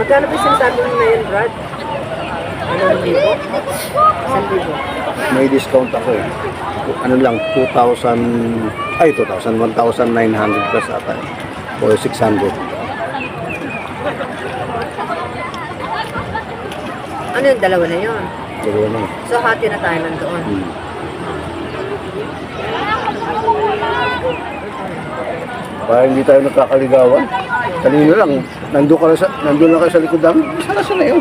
Magkano ba sinasabi mo na yun, Brad? 1,000? May discount ako eh. Ano lang, 1,900 plus ata. Or 600. Ano yung dalawa na yun? Dalawa na. So, hati na tayo nandoon. Para hindi tayo nagkakaligawan. Kanina lang, nandun lang kayo sa likod namin. Isa na yun.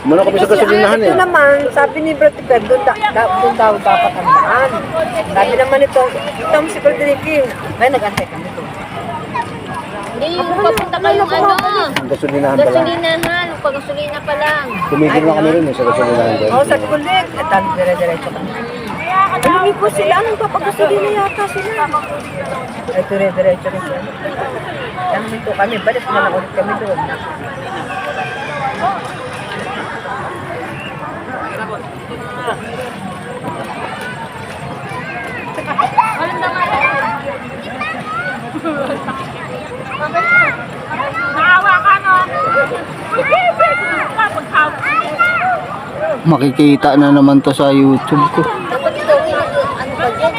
Muna kami sa gasolinahan eh. Ito naman, sabi ni Brad Piper, doon daw dapat ang daan. Sabi naman ito mo si Brad Ricky. Ay, nag-antay kami doon. Hindi, papunta kayong ano? Ang gasolinahan pa lang. Gasolinahan, pag-gasolina pa lang. Tumigil na kami rin eh, sa gasolinahan. Oo, sa kulit. At ang dire-diretso kami. Lumiko sila, anong papagasolina yata sila? Ay, dire-diretso rin sila. Yan dito kami, balik na lang ulit kami doon. Makikita na naman to sa YouTube ko. Dapat ito, ano ba dyan?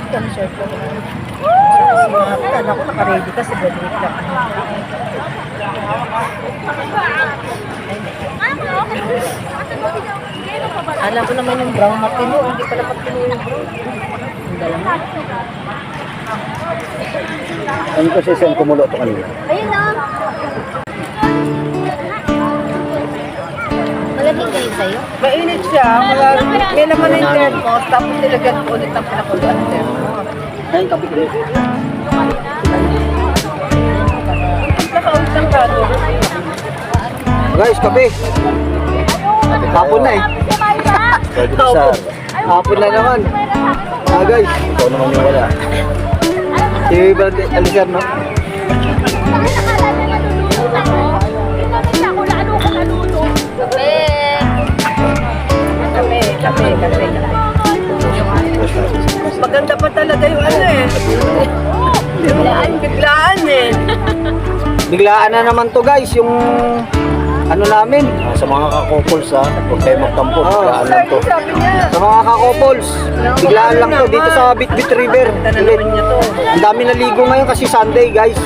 Kami short ko. Ako naka-ready kasi Brad lang. Alam ko naman yung brown na pino, hindi pa dapat pino yung brown. Ang dalawa. Ano kasi siyang kumulo ito kanina? Ayun na. Malaging kayo sa'yo? Mainit siya, may naman yung thermos, tapos nilagyan ko ulit ang pinakuluan ng thermos. Ayun, kapi ko. Nakaulit lang ka doon. Guys, kape. Hapon na eh. Hapon na naman. Guys, ikaw naman yung wala. Si Brad Alicer, no? Kape. Maganda pa talaga yung ano eh. Biglaan eh. Biglaan na naman to guys, yung ano namin. Sa mga kakopols ha, huwag kayo magtampo. Biglaan lang to. Sabi niya. Sa mga kakopols, biglaan lang to dito sa Bitbit River. Ganda na naman niya to. Ang dami naligo ngayon kasi Sunday guys.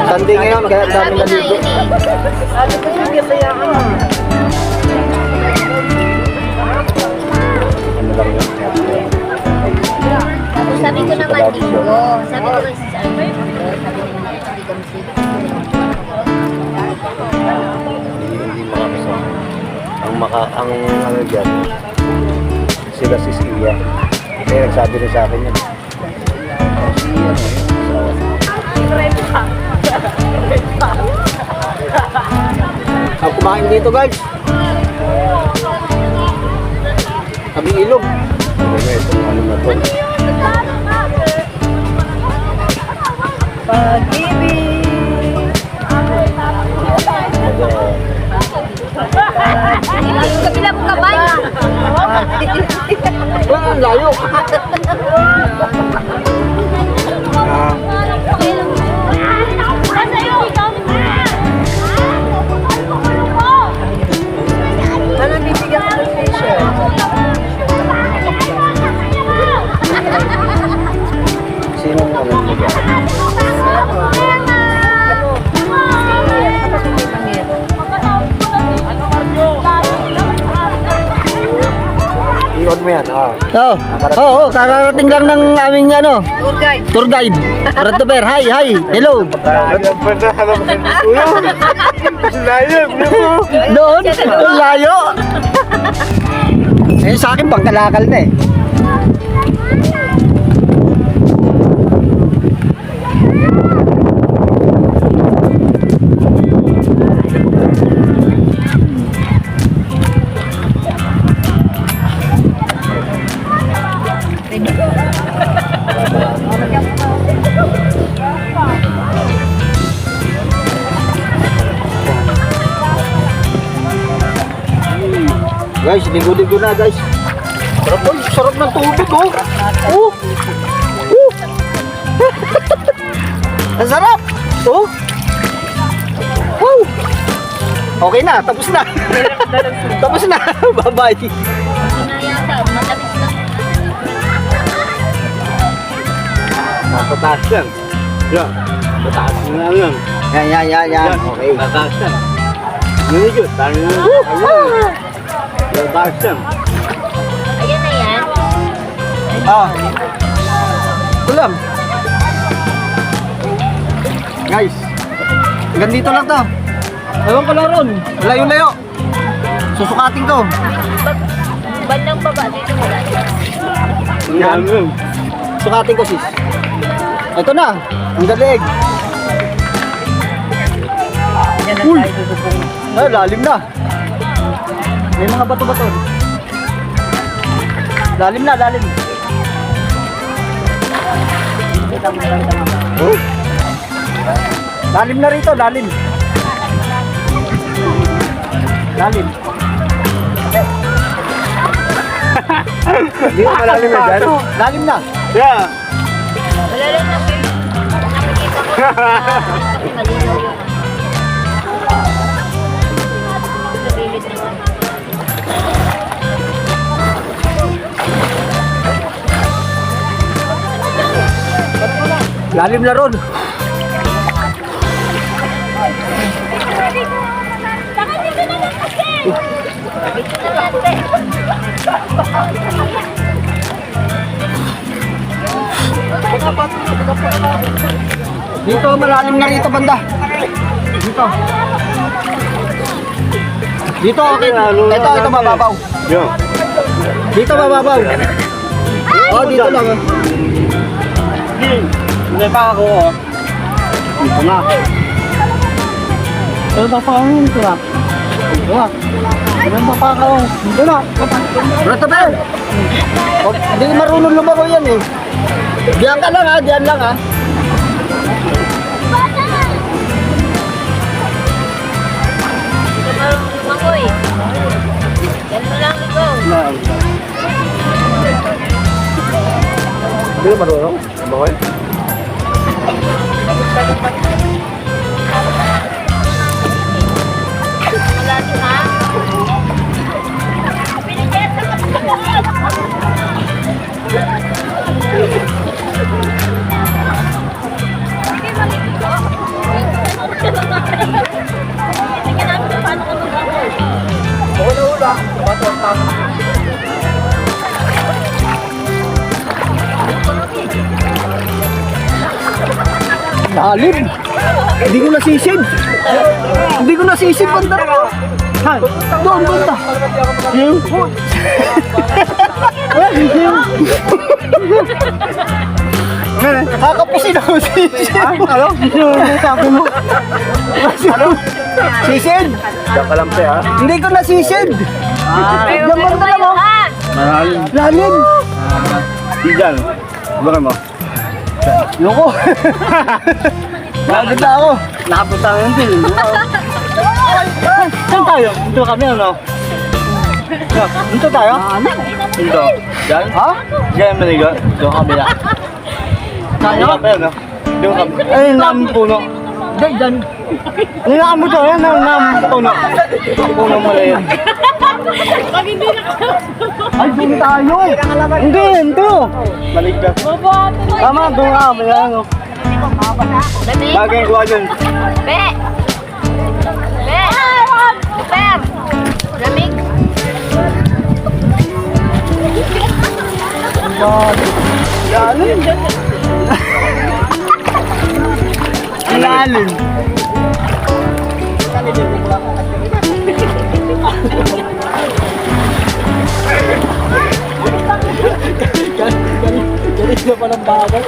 Sunday ngayon, kaya ang dami naligo. Sabi ko sige, sayaan mo. Ano lang yun? Tapos sabi ko naman linggo. Sabi ko naman sa linggo. Sabi ko naman hindi kami sige. Hindi makakasama. Ang ano dyan, sila si Sia. Kaya nagsabi rin sa akin yan. Ang kumain dito guys. Kaming ilog. Itong ano na to. Pag-ibig. Kabila mo kamay. Ang layo. Ano bibigyan ko ng t-shirt? Sino ang alam mo dyan? I-on mo yan, Oo, kakarating lang ng aming ano, Tour guide. tour guide. Christopher, hi, hello. Doon, ang layo. Eh sa akin, pangkalakal na eh. Guys, ligo-ligo na guys. Sarap, oh, sarap ng tubig oh. Oh. Oh. Ang sarap. Oh. Wow. Okay na, tapos na. Tapos na. Bye-bye. Sinayata, matamis lang. Napataas yan. Yan. Pataas na lang. Yan. Okay. Pataas yan. Yun yun. Talo yun. Pataas yan. Ayan na yan. Ah. Ito lang. Guys. Hanggang dito lang to. Ewan ko lang ron. Layo-layo. Susukatin ko. Bandang baba dito wala. Yan. Sukatin ko sis. Ito na. Ang dalig. Yan na Uy. tayo dudubong. Ay, lalim na. May mga bato-bato. Lalim na, lalim. Oh. Lalim na rito, lalim. Lalim. Hindi ko malalim na dyan. Lalim na. Yeah. Wala lang na kayo. Nakikita ko. Kasi malinaw yung sa gilid naman. Lalim na ron. Dito na lang, te. Dito, malalim na rito, banda. Dito. Dito, okay. Ito, mababaw. Yo. Dito, mababaw. Oh, dito lang. Oh. Hindi pa ako. Dito na. Ito pa pa ako dito na. Dito na. Dito pa ako. Dito na. Brata ba? Hindi marunong lumago yan eh. Diyan ka lang ha, diyan lang ha. Ito marunong lumangoy. Yan mo lang ikaw. Hindi marunong. Bakit? Malalim ha. Tingnan namin kung paano ko lumangoy. Lalim. Hindi ko nasisid. Hindi ko nasisid, banda. Ha? Doon, banda. Yung. Kakapusin ako sisid. Ano? Sabi mo. Ano? Sisid? Diyan ka lang pe ha. Hindi ko nasisid. Yung banda lang oh. Malalim. Lalim. Di dyan. Bakit mo? Loko. Bakit na ako? Nakapunta ka yun din. Saan tayo? Dito kami ano? Dito tayo? Dito. Dyan? Ha? Dyan maligo. Doon kami na. Tayo? Doon kami. Ayun, namin puno. Hindi, dyan. Nilakan mo to, yan ang namin puno. Puno mo na yun. Ay, doon tayo. Hindi, hindi. Balik ka. Tama, doon ka. May ano. Lamig? Bagay ko dyan. Be! Be! Super! Lamig? Lalim. Lalim. Galit na palang bagay.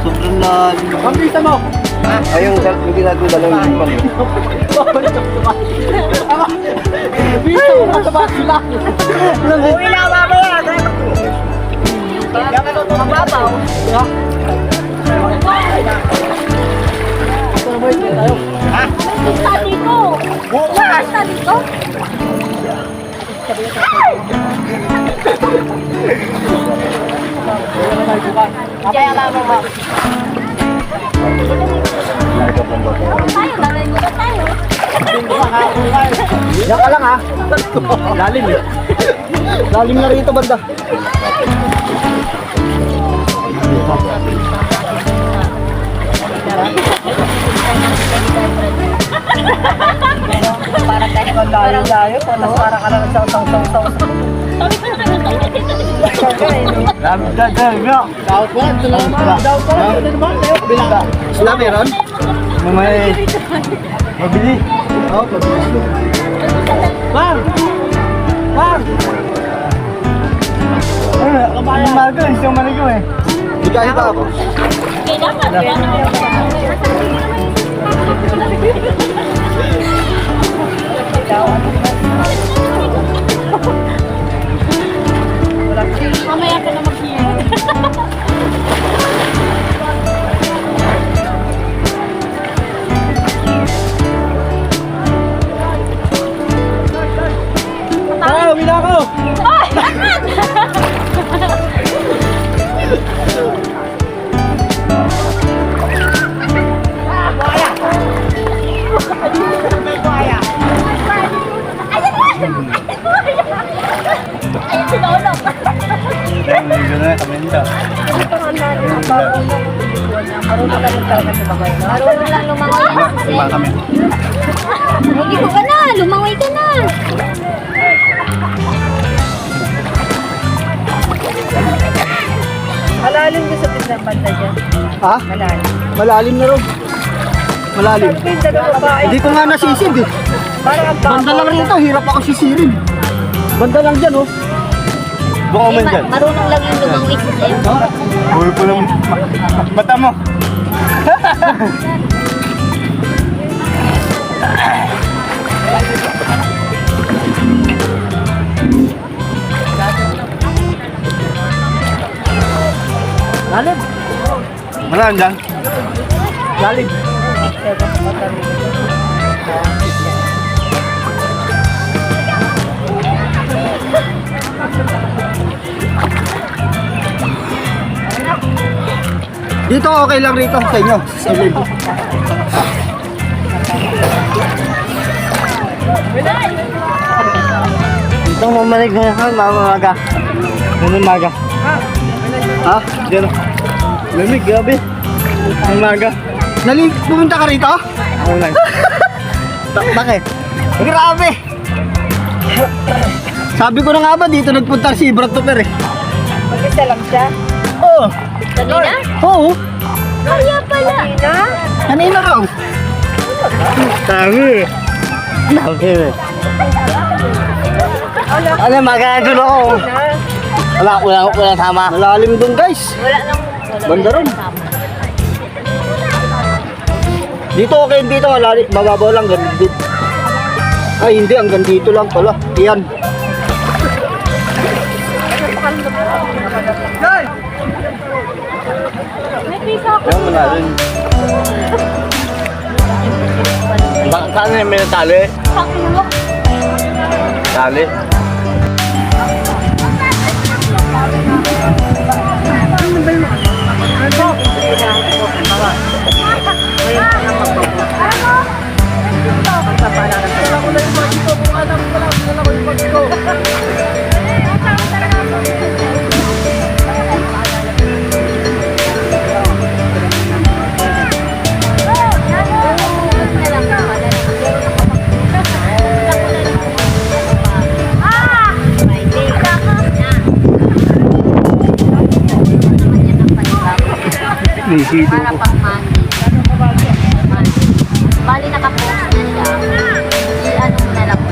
Sobrang lalim. Pambisa mo! Ayun, hindi natin dalawin yung mali. Bisa mo mataba sila. Uwi na mamaya. Mababaw. Ito na ba yun? Tayo. May pista dito. May pista dito. Kaya lang mo. Tayo, lalalimutan tayo. Yan ka lang ha. Lalim eh. Lalim na rito banda. Para tayo maglayo-layo, para ka lang nagsasang-sang-sang. Sabi ko na kayo, tayo dito. Daot ko lang. Ito lang naman. Daot ko lang. Ito naman. Tayo kabila. Sila meron? May mabili. Oo, mabili. Bang! Bang! Ang maga, isang manigo eh. Di kaya ba ako? Kailangan. Mamaya ka na mag-iyan. Ah, wala ako! Ay! Ayun si Lolo. Marunong ka rin talaga sa bagay, no? Marunong lang lumangoy. Hindi ko ka na, lumangoy ka na. Malalim din sa biglang banda dyan. Ha? Malalim. Malalim na rin. Malalim. Pinta na babae. Hindi ko nga nasisid eh. Parang ang Banda lang rito, hirap ako sisirin. Banda lang dyan oh. Baka man dyan. Marunong lang yung lumangoy sa sayo. Huwag ko lang mata mo. Lalim. Malaan dyan. Lalim. Dito okay lang rito sa inyo. Silid. Itong mamalig ngayon, mamaga. Ganun maga. Ha? Diyan. Lamig, gabi. Maga. Pumunta ka rito? Oo lang. Bakit? Grabe! Sabi ko na nga ba, dito nagpunta si Brad Tupper eh. Mag-isa lang siya. Oo. Kanina? Oo. Kaya pala. Kanina raw. Dami. Dami eh. Ano, magkakadun ako. Wala tama. Malalim dun guys. Wala nang... Banda ron. Dito okay, dito malalim. Mababaw lang, ganun dito. Ay hindi, hanggang dito lang pala. Yan. May pisa ako. Yan, malalim. Saan yung may tali? Sa ulo. Tali. Para pang money. Bali nakapost na siya. I-ano mo na lang po.